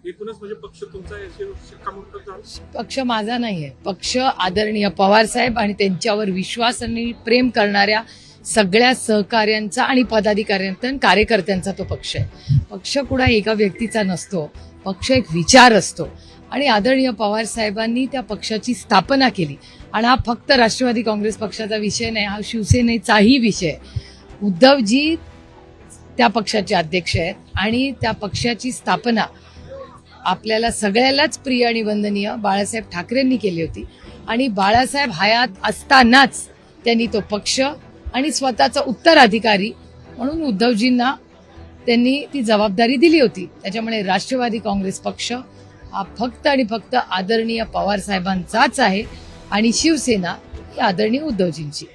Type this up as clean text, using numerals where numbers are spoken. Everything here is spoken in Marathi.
एकूणच म्हणजे पक्ष तुमचा याची शिक्कामोर्तब झाला? पक्ष माझा नाहीये. पक्ष आदरणीय पवार साहेब आणि त्यांच्यावर विश्वास आणि प्रेम करणाऱ्या सगळ्या सहकार्यांचा आणि पदाधिकाऱ्यांचा आणि कार्यकर्त्यांचा तो पक्ष आहे. पक्ष कुणा एका व्यक्तीचा नसतो. पक्ष एक विचार असतो आणि आदरणीय पवार साहेबांनी त्या पक्षाची स्थापना केली. आणि हा फक्त राष्ट्रवादी काँग्रेस पक्षाचा विषय नाही, हा शिवसेनेचाही विषय आहे. उद्धवजी त्या पक्षाचे अध्यक्ष आहेत आणि त्या पक्षाची स्थापना आपल्याला सगळ्यालाच प्रिय आणि वंदनीय बाळासाहेब ठाकरेंनी केली होती. आणि बाळासाहेब हयात असतानाच त्यांनी तो पक्ष आणि स्वतःचा उत्तराधिकारी म्हणून उद्धवजींना त्यांनी ती जबाबदारी दिली होती. त्याच्यामुळे राष्ट्रवादी काँग्रेस पक्ष हा फक्त आणि फक्त आदरणीय पवार साहेबांचाच आहे आणि शिवसेना ही आदरणीय उद्धवजींची.